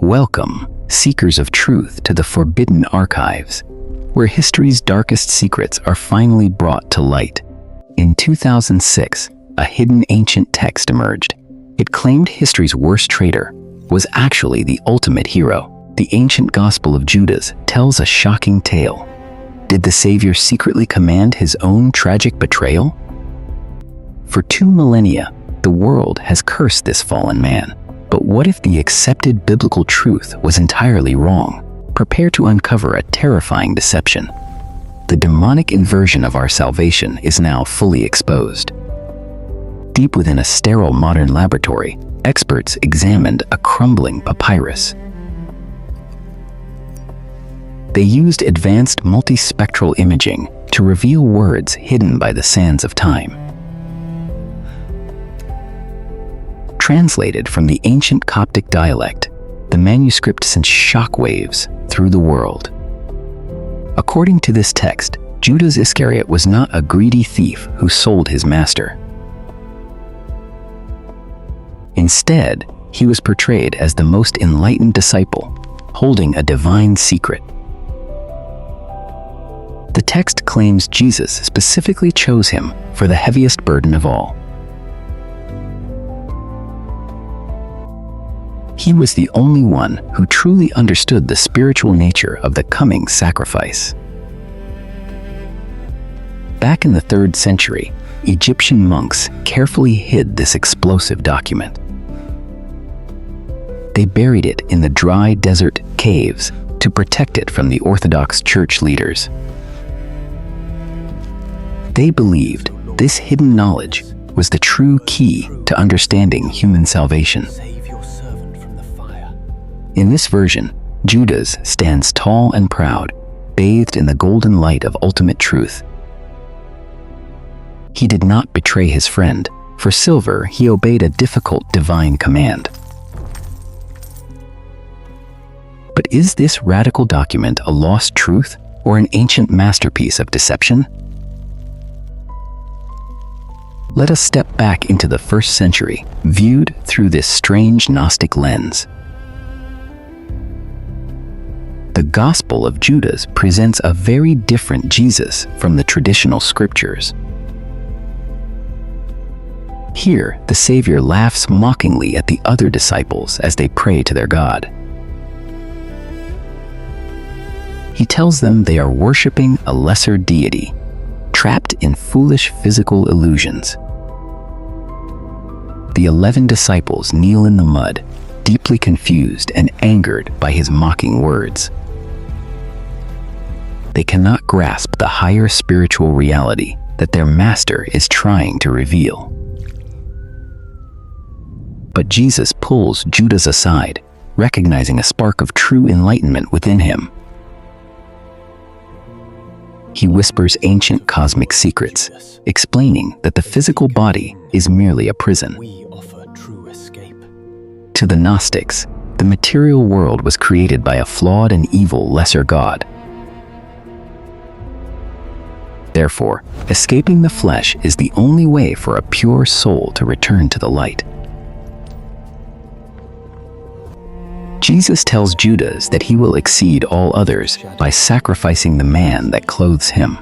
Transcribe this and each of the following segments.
Welcome, seekers of truth, to the forbidden archives, where history's darkest secrets are finally brought to light. In 2006, a hidden ancient text emerged. It claimed history's worst traitor was actually the ultimate hero. The ancient Gospel of Judas tells a shocking tale. Did the Savior secretly command his own tragic betrayal? For 2 millennia, the world has cursed this fallen man. But what if the accepted biblical truth was entirely wrong? Prepare to uncover a terrifying deception. The demonic inversion of our salvation is now fully exposed. Deep within a sterile modern laboratory, experts examined a crumbling papyrus. They used advanced multispectral imaging to reveal words hidden by the sands of time. Translated from the ancient Coptic dialect, the manuscript sent shockwaves through the world. According to this text, Judas Iscariot was not a greedy thief who sold his master. Instead, he was portrayed as the most enlightened disciple, holding a divine secret. The text claims Jesus specifically chose him for the heaviest burden of all. He was the only one who truly understood the spiritual nature of the coming sacrifice. Back in the 3rd century, Egyptian monks carefully hid this explosive document. They buried it in the dry desert caves to protect it from the Orthodox Church leaders. They believed this hidden knowledge was the true key to understanding human salvation. In this version, Judas stands tall and proud, bathed in the golden light of ultimate truth. He did not betray his friend. For silver, he obeyed a difficult divine command. But is this radical document a lost truth or an ancient masterpiece of deception? Let us step back into the 1st century, viewed through this strange Gnostic lens. The Gospel of Judas presents a very different Jesus from the traditional scriptures. Here, the Savior laughs mockingly at the other disciples as they pray to their God. He tells them they are worshiping a lesser deity, trapped in foolish physical illusions. The 11 disciples kneel in the mud, deeply confused and angered by his mocking words. They cannot grasp the higher spiritual reality that their master is trying to reveal. But Jesus pulls Judas aside, recognizing a spark of true enlightenment within him. He whispers ancient cosmic secrets, explaining that the physical body is merely a prison. To the Gnostics, the material world was created by a flawed and evil lesser god. Therefore, escaping the flesh is the only way for a pure soul to return to the light. Jesus tells Judas that he will exceed all others by sacrificing the man that clothes him.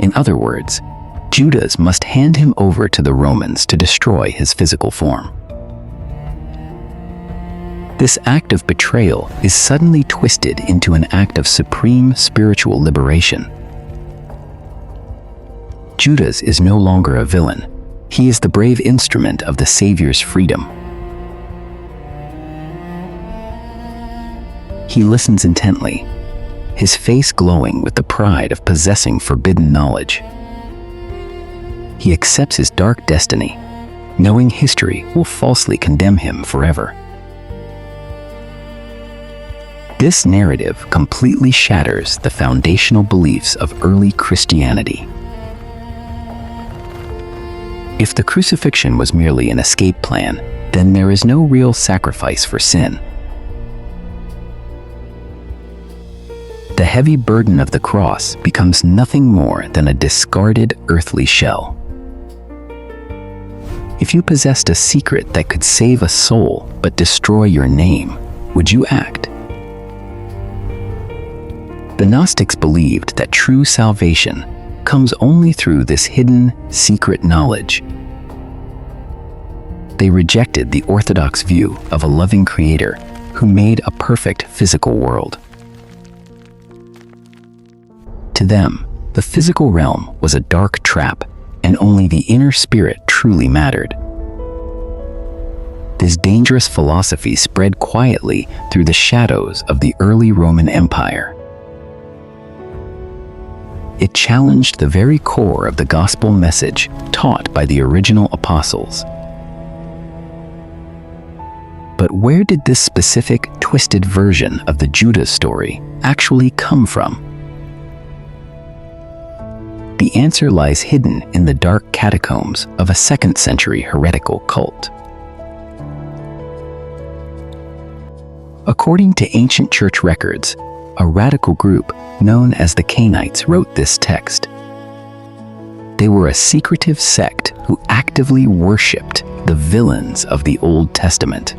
In other words, Judas must hand him over to the Romans to destroy his physical form. This act of betrayal is suddenly twisted into an act of supreme spiritual liberation. Judas is no longer a villain. He is the brave instrument of the Savior's freedom. He listens intently, his face glowing with the pride of possessing forbidden knowledge. He accepts his dark destiny, knowing history will falsely condemn him forever. This narrative completely shatters the foundational beliefs of early Christianity. If the crucifixion was merely an escape plan, then there is no real sacrifice for sin. The heavy burden of the cross becomes nothing more than a discarded earthly shell. If you possessed a secret that could save a soul but destroy your name, would you act? The Gnostics believed that true salvation comes only through this hidden, secret knowledge. They rejected the orthodox view of a loving creator who made a perfect physical world. To them, the physical realm was a dark trap, and only the inner spirit truly mattered. This dangerous philosophy spread quietly through the shadows of the early Roman Empire. It challenged the very core of the gospel message taught by the original apostles. But where did this specific, twisted version of the Judas story actually come from? The answer lies hidden in the dark catacombs of a 2nd century heretical cult. According to ancient church records, a radical group known as the Cainites wrote this text. They were a secretive sect who actively worshipped the villains of the Old Testament.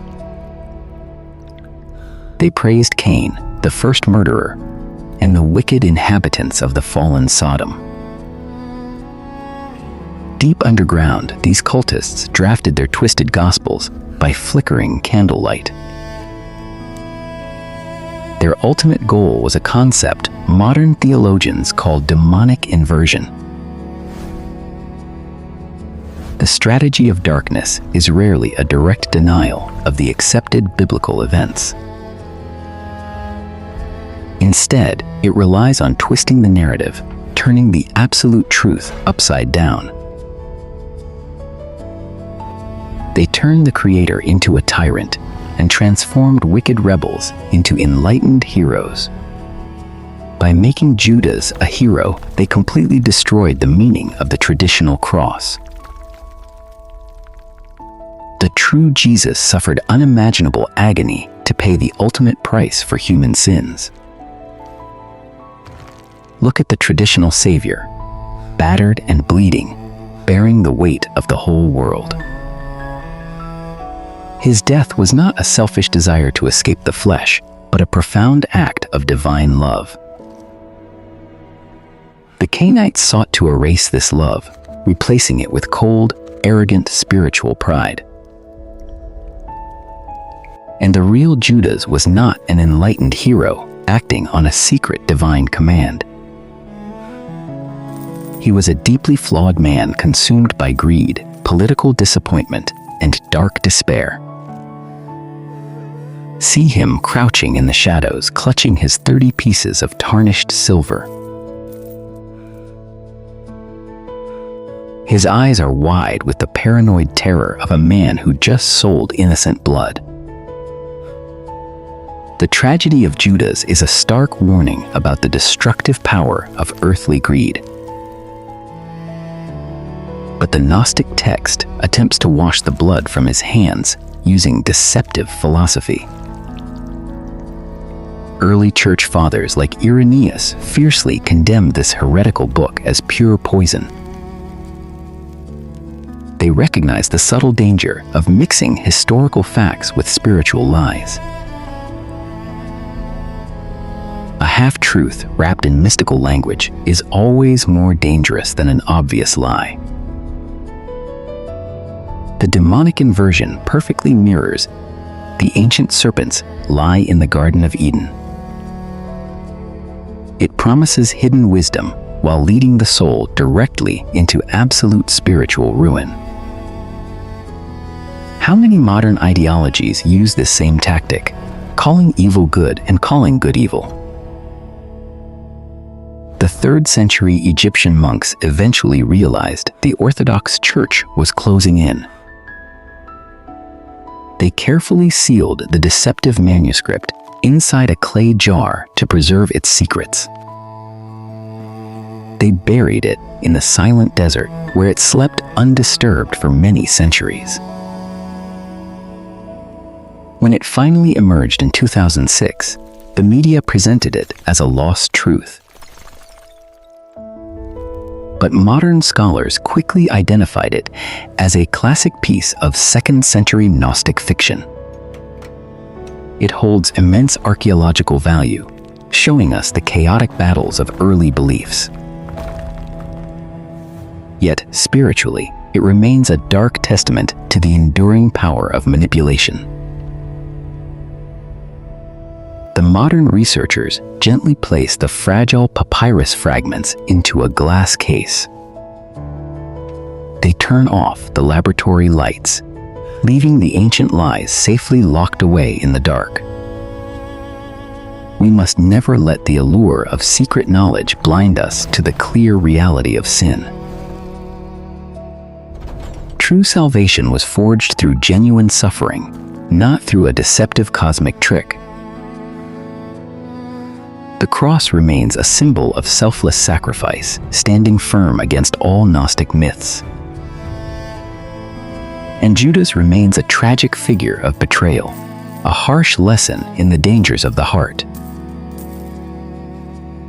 They praised Cain, the first murderer, and the wicked inhabitants of the fallen Sodom. Deep underground, these cultists drafted their twisted gospels by flickering candlelight. Their ultimate goal was a concept modern theologians call demonic inversion. The strategy of darkness is rarely a direct denial of the accepted biblical events. Instead, it relies on twisting the narrative, turning the absolute truth upside down. They turned the Creator into a tyrant and transformed wicked rebels into enlightened heroes. By making Judas a hero, they completely destroyed the meaning of the traditional cross. The true Jesus suffered unimaginable agony to pay the ultimate price for human sins. Look at the traditional Savior, battered and bleeding, bearing the weight of the whole world. His death was not a selfish desire to escape the flesh, but a profound act of divine love. The Cainites sought to erase this love, replacing it with cold, arrogant spiritual pride. And the real Judas was not an enlightened hero acting on a secret divine command. He was a deeply flawed man consumed by greed, political disappointment, and dark despair. See him crouching in the shadows, clutching his 30 pieces of tarnished silver. His eyes are wide with the paranoid terror of a man who just sold innocent blood. The tragedy of Judas is a stark warning about the destructive power of earthly greed. But the Gnostic text attempts to wash the blood from his hands using deceptive philosophy. Early church fathers like Irenaeus fiercely condemned this heretical book as pure poison. They recognized the subtle danger of mixing historical facts with spiritual lies. A half-truth wrapped in mystical language is always more dangerous than an obvious lie. The demonic inversion perfectly mirrors the ancient serpent's lie in the Garden of Eden. It promises hidden wisdom while leading the soul directly into absolute spiritual ruin. How many modern ideologies use this same tactic, calling evil good and calling good evil? The 3rd century Egyptian monks eventually realized the Orthodox Church was closing in. They carefully sealed the deceptive manuscript inside a clay jar to preserve its secrets. They buried it in the silent desert where it slept undisturbed for many centuries. When it finally emerged in 2006, the media presented it as a lost truth. but modern scholars quickly identified it as a classic piece of second-century Gnostic fiction. It holds immense archaeological value, showing us the chaotic battles of early beliefs. Yet, spiritually, it remains a dark testament to the enduring power of manipulation. The modern researchers gently place the fragile papyrus fragments into a glass case. They turn off the laboratory lights, leaving the ancient lies safely locked away in the dark. We must never let the allure of secret knowledge blind us to the clear reality of sin. True salvation was forged through genuine suffering, not through a deceptive cosmic trick. The cross remains a symbol of selfless sacrifice, standing firm against all Gnostic myths. And Judas remains a tragic figure of betrayal, a harsh lesson in the dangers of the heart.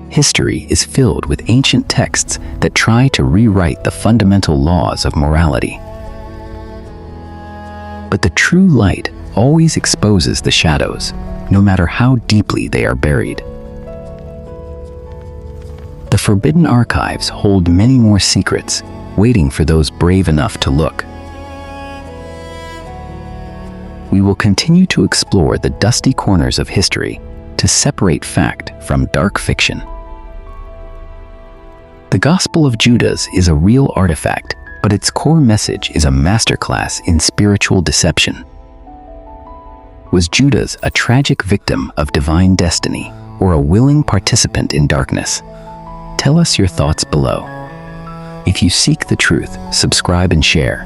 History is filled with ancient texts that try to rewrite the fundamental laws of morality. But the true light always exposes the shadows, no matter how deeply they are buried. The forbidden archives hold many more secrets, waiting for those brave enough to look. We will continue to explore the dusty corners of history to separate fact from dark fiction. The Gospel of Judas is a real artifact, but its core message is a masterclass in spiritual deception. Was Judas a tragic victim of divine destiny or a willing participant in darkness? Tell us your thoughts below. If you seek the truth, subscribe and share.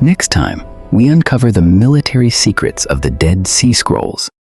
Next time, we uncover the military secrets of the Dead Sea Scrolls.